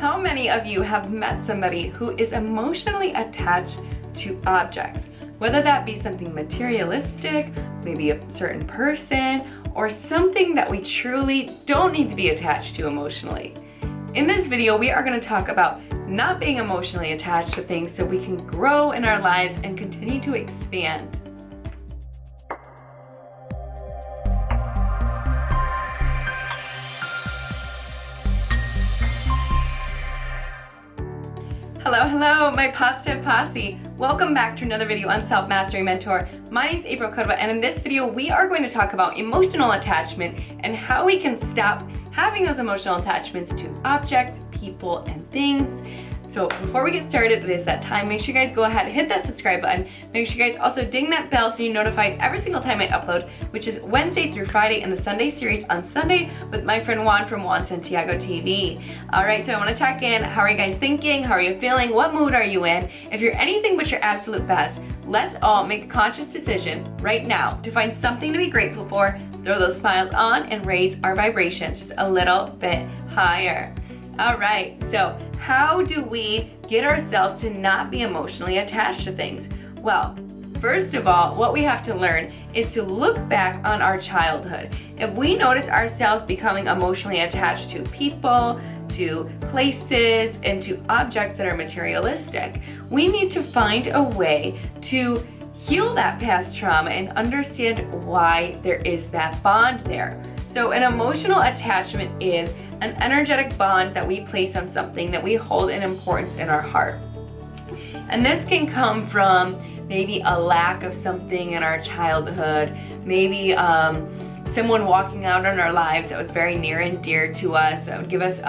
How many of you have met somebody who is emotionally attached to objects? Whether that be something materialistic, maybe a certain person, or something that we truly don't need to be attached to emotionally. In this video, we are going to talk about not being emotionally attached to things so we can grow in our lives and continue to expand. Hello, my positive posse. Welcome back to another video on Self-Mastery Mentor. My name is April Cordova, and in this video, we are going to talk about emotional attachment and how we can stop having those emotional attachments to objects, people, and things. So before we get started, it is that time. Make sure you guys go ahead and hit that subscribe button. Make sure you guys also ding that bell so you're notified every single time I upload, which is Wednesday through Friday and the Sunday series on Sunday with my friend Juan from Juan Santiago TV. All right, so I want to check in. How are you guys thinking? How are you feeling? What mood are you in? If you're anything but your absolute best, let's all make a conscious decision right now to find something to be grateful for, throw those smiles on, and raise our vibrations just a little bit higher. All right, so how do we get ourselves to not be emotionally attached to things? Well, first of all, what we have to learn is to look back on our childhood. If we notice ourselves becoming emotionally attached to people, to places, and to objects that are materialistic, we need to find a way to heal that past trauma and understand why there is that bond there. So an emotional attachment is an energetic bond that we place on something that we hold in importance in our heart. And this can come from maybe a lack of something in our childhood, maybe someone walking out in our lives that was very near and dear to us, that would give us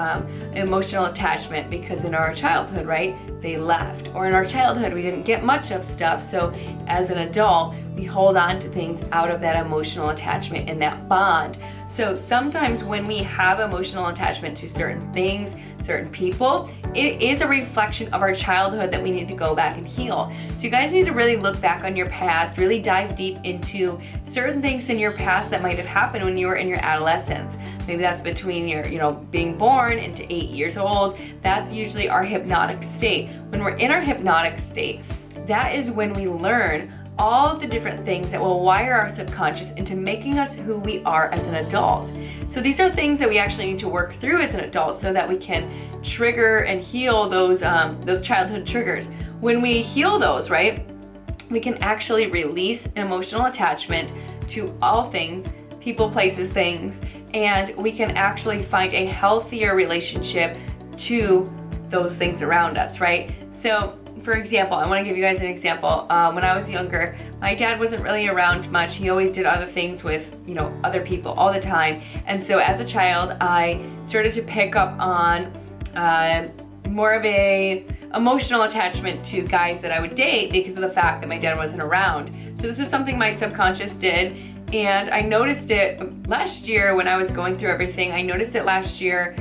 emotional attachment because in our childhood, right, they left. Or in our childhood, we didn't get much of stuff, so as an adult, we hold on to things out of that emotional attachment and that bond. So sometimes when we have emotional attachment to certain things, certain people, it is a reflection of our childhood that we need to go back and heal. So you guys need to really look back on your past, really dive deep into certain things in your past that might have happened when you were in your adolescence. Maybe that's between your, being born into 8 years old. That's usually our hypnotic state. When we're in our hypnotic state, that is when we learn all the different things that will wire our subconscious into making us who we are as an adult. So these are things that we actually need to work through as an adult so that we can trigger and heal those childhood triggers. When we heal those, right, we can actually release emotional attachment to all things, people, places, things, and we can actually find a healthier relationship to those things around us, right? So for example, I want to give you guys an example. When I was younger, my dad wasn't really around much. He always did other things with, other people all the time. And so as a child, I started to pick up on more of a emotional attachment to guys that I would date because of the fact that my dad wasn't around. So this is something my subconscious did. And I noticed it last year when I was going through everything. I noticed it last year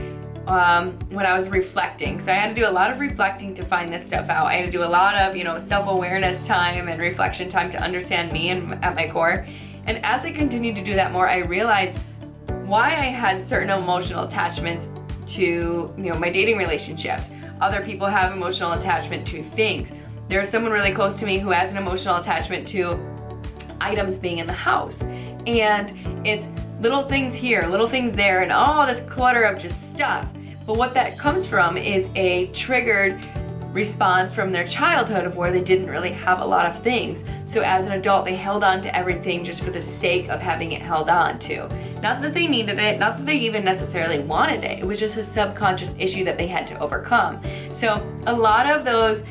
when I was reflecting. So I had to do a lot of reflecting to find this stuff out. I had to do a lot of, self-awareness time and reflection time to understand me and at my core. And as I continued to do that more, I realized why I had certain emotional attachments to, my dating relationships. Other people have emotional attachment to things. There's someone really close to me who has an emotional attachment to items being in the house. And it's little things here, little things there, and all this clutter of just stuff. But what that comes from is a triggered response from their childhood of where they didn't really have a lot of things. So as an adult, they held on to everything just for the sake of having it held on to. Not that they needed it, not that they even necessarily wanted it. It was just a subconscious issue that they had to overcome. So a lot of those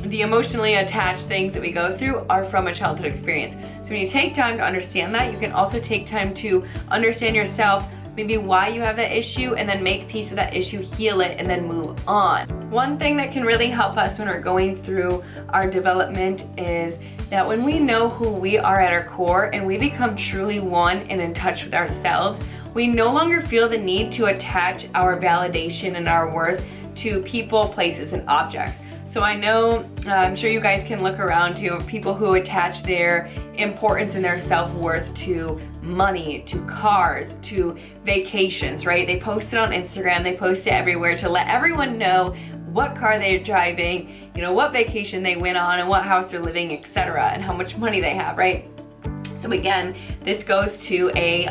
the emotionally attached things that we go through are from a childhood experience. So when you take time to understand that, you can also take time to understand yourself, maybe why you have that issue, and then make peace with that issue, heal it, and then move on. One thing that can really help us when we're going through our development is that when we know who we are at our core and we become truly one and in touch with ourselves, we no longer feel the need to attach our validation and our worth to people, places, and objects. So I know, I'm sure you guys can look around to people who attach their importance and their self-worth to money, to cars, to vacations, right? They post it on Instagram, they post it everywhere to let everyone know what car they're driving, you know, what vacation they went on and what house they're living, etc., and how much money they have, right? So again, this goes to a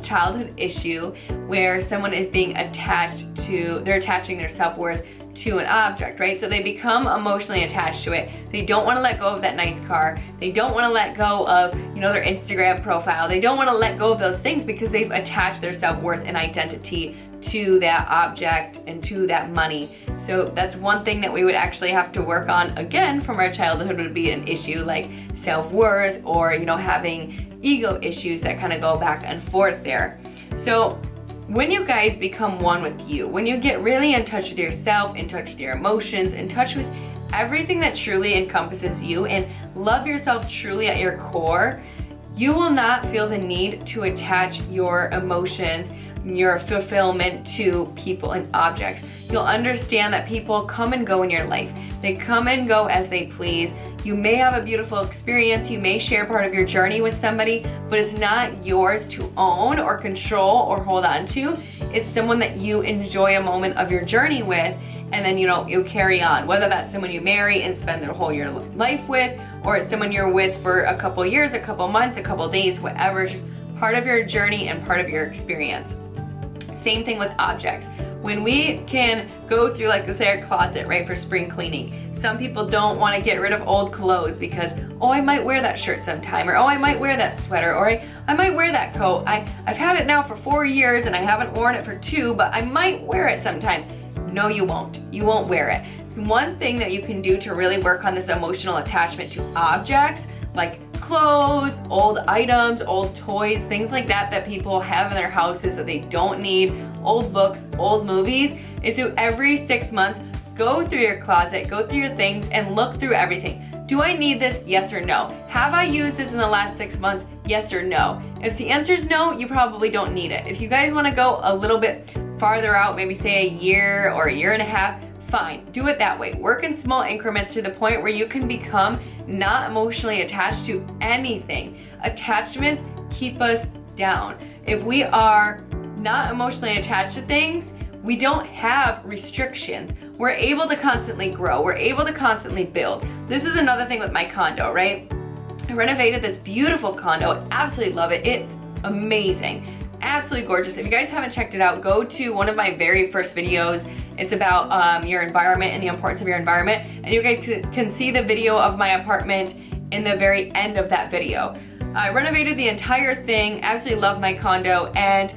childhood issue where someone is being attached to, they're attaching their self-worth to an object, right? So they become emotionally attached to it. They don't want to let go of that nice car. They don't want to let go of, you know, their Instagram profile. They don't want to let go of those things because they've attached their self-worth and identity to that object and to that money. So that's one thing that we would actually have to work on again from our childhood, would be an issue like self-worth, or, you know, having ego issues that kind of go back and forth there. So when you guys become one with you, when you get really in touch with yourself, in touch with your emotions, in touch with everything that truly encompasses you, and love yourself truly at your core, you will not feel the need to attach your emotions, your fulfillment to people and objects. You'll understand that people come and go in your life. They come and go as they please. You may have a beautiful experience, you may share part of your journey with somebody, but it's not yours to own or control or hold on to. It's someone that you enjoy a moment of your journey with, and then, you know, you carry on. Whether that's someone you marry and spend their whole your life with, or it's someone you're with for a couple years, a couple months, a couple days, whatever. It's just part of your journey and part of your experience. Same thing with objects. When we can go through, like, let's say our closet, right, for spring cleaning. Some people don't want to get rid of old clothes because, oh, I might wear that shirt sometime, or oh, I might wear that sweater, or I might wear that coat. I've had it now for 4 years and I haven't worn it for 2, but I might wear it sometime. No, you won't. You won't wear it. One thing that you can do to really work on this emotional attachment to objects, like clothes, old items, old toys, things like that that people have in their houses that they don't need, old books, old movies, is to every 6 months go through your closet, go through your things, and look through everything. Do I need this? Yes or no? Have I used this in the last 6 months? Yes or no? If the answer is no, you probably don't need it. If you guys want to go a little bit farther out, maybe say a year or a year and a half, fine, do it that way. Work in small increments to the point where you can become not emotionally attached to anything. Attachments keep us down. If we are not emotionally attached to things, we don't have restrictions. We're able to constantly grow. We're able to constantly build. This is another thing with my condo, right? I renovated this beautiful condo. I absolutely love it. It's amazing. Absolutely gorgeous. If you guys haven't checked it out, go to one of my very first videos. It's about your environment and the importance of your environment. And you guys can see the video of my apartment in the very end of that video. I renovated the entire thing, absolutely love my condo, and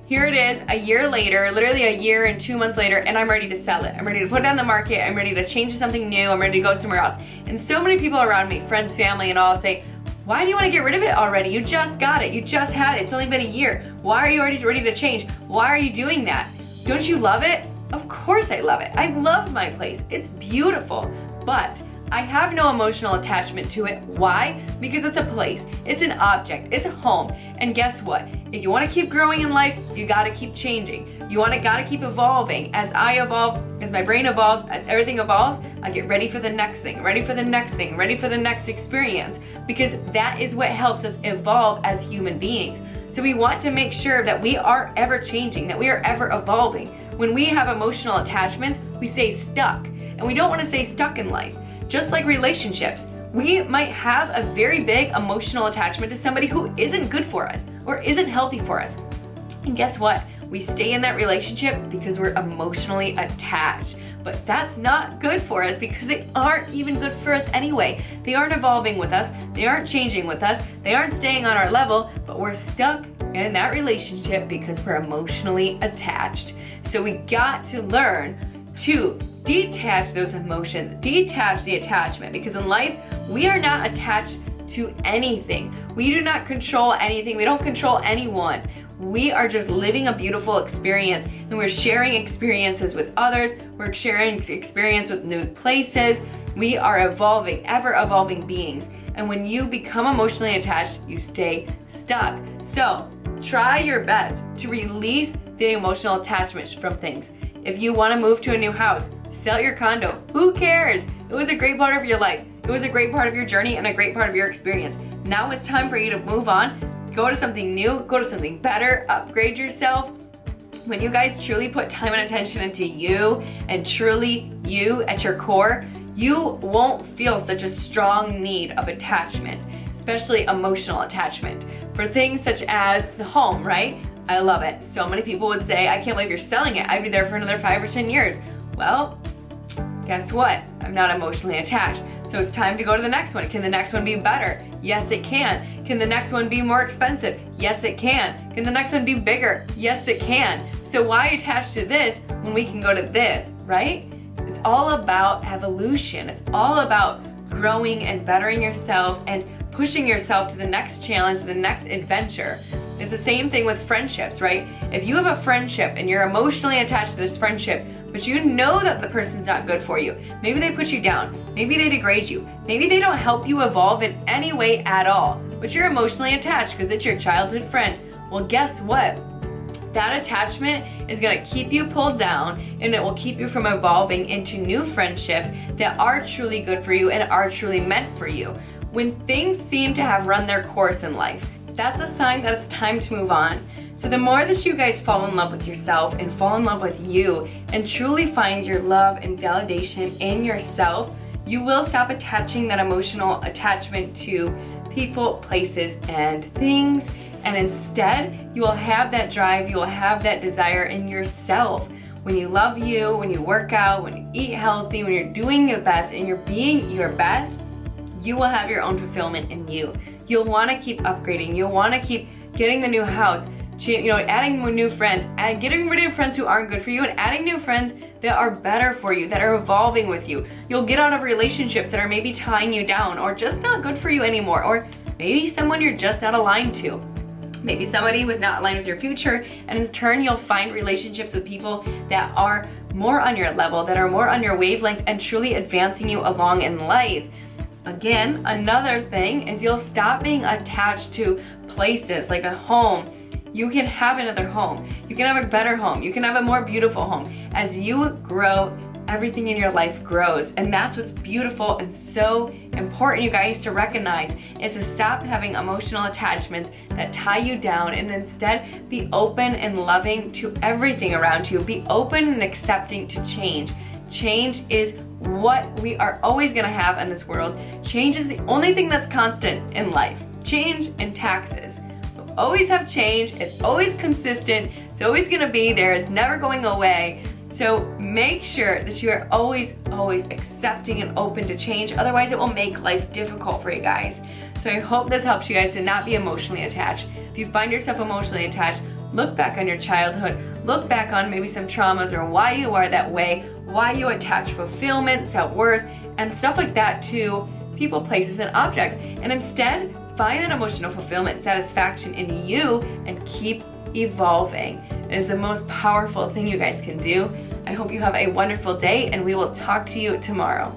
here it is a year later, literally a year and 2 months later, and I'm ready to sell it. I'm ready to put it on the market. I'm ready to change to something new. I'm ready to go somewhere else. And so many people around me, friends, family, and all, say, why do you want to get rid of it already? You just got it. You just had it. It's only been a year. Why are you already ready to change? Why are you doing that? Don't you love it? Of course I love it. I love my place. It's beautiful. But I have no emotional attachment to it. Why? Because it's a place. It's an object. It's a home. And guess what? If you want to keep growing in life, you got to keep changing. You gotta keep evolving. As I evolve, as my brain evolves, as everything evolves, I get ready for the next thing, ready for the next thing, ready for the next experience, because that is what helps us evolve as human beings. So we want to make sure that we are ever changing, that we are ever evolving. When we have emotional attachments, we stay stuck, and we don't want to stay stuck in life. Just like relationships, we might have a very big emotional attachment to somebody who isn't good for us or isn't healthy for us. And guess what? We stay in that relationship because we're emotionally attached. But that's not good for us because they aren't even good for us anyway. They aren't evolving with us. They aren't changing with us. They aren't staying on our level, but we're stuck in that relationship because we're emotionally attached. So we got to learn to detach those emotions, detach the attachment, because in life, we are not attached to anything. We do not control anything. We don't control anyone. We are just living a beautiful experience, and we're sharing experiences with others. We're sharing experience with new places. We are evolving, ever evolving beings. And when you become emotionally attached, you stay stuck. So try your best to release the emotional attachment from things. If you want to move to a new house, sell your condo. Who cares? It was a great part of your life. It was a great part of your journey and a great part of your experience. Now it's time for you to move on. go to something new, go to something better, upgrade yourself. When you guys truly put time and attention into you and truly you at your core, you won't feel such a strong need of attachment, especially emotional attachment, for things such as the home, right? I love it. So many people would say, I can't believe you're selling it. I'd be there for another 5 or 10 years. Well, guess what? I'm not emotionally attached. So it's time to go to the next one. Can the next one be better? Yes, it can. Can the next one be more expensive? Yes, it can. Can the next one be bigger? Yes, it can. So why attach to this when we can go to this, right? It's all about evolution. It's all about growing and bettering yourself and pushing yourself to the next challenge, the next adventure. It's the same thing with friendships, right? If you have a friendship and you're emotionally attached to this friendship, but you know that the person's not good for you, maybe they put you down, maybe they degrade you, maybe they don't help you evolve in any way at all, but you're emotionally attached because it's your childhood friend. Well, guess what? That attachment is going to keep you pulled down, and it will keep you from evolving into new friendships that are truly good for you and are truly meant for you. When things seem to have run their course in life, that's a sign that it's time to move on. So the more that you guys fall in love with yourself and fall in love with you and truly find your love and validation in yourself, you will stop attaching that emotional attachment to people, places, and things. And instead, you will have that drive, you will have that desire in yourself. When you love you, when you work out, when you eat healthy, when you're doing your best and you're being your best, you will have your own fulfillment in you. You'll want to keep upgrading. You'll want to keep getting the new house, adding more new friends, and getting rid of friends who aren't good for you and adding new friends that are better for you, that are evolving with you. You'll get out of relationships that are maybe tying you down or just not good for you anymore, or maybe someone you're just not aligned to. Maybe somebody who is not aligned with your future, and in turn you'll find relationships with people that are more on your level, that are more on your wavelength and truly advancing you along in life. Again, another thing is you'll stop being attached to places like a home. You can have another home. You can have a better home. You can have a more beautiful home. As you grow, everything in your life grows. And that's what's beautiful and so important, you guys, to recognize, is to stop having emotional attachments that tie you down and instead be open and loving to everything around you. Be open and accepting to change. Change is what we are always going to have in this world. Change is the only thing that's constant in life. Change and taxes. We'll always have change. It's always consistent. It's always going to be there. It's never going away. So make sure that you are always accepting and open to change. Otherwise, it will make life difficult for you guys. So I hope this helps you guys to not be emotionally attached. If you find yourself emotionally attached, look back on your childhood. Look back on maybe some traumas or why you are that way, why you attach fulfillment, self-worth, and stuff like that to people, places, and objects. And instead, find that emotional fulfillment, satisfaction in you and keep evolving. It is the most powerful thing you guys can do. I hope you have a wonderful day, and we will talk to you tomorrow.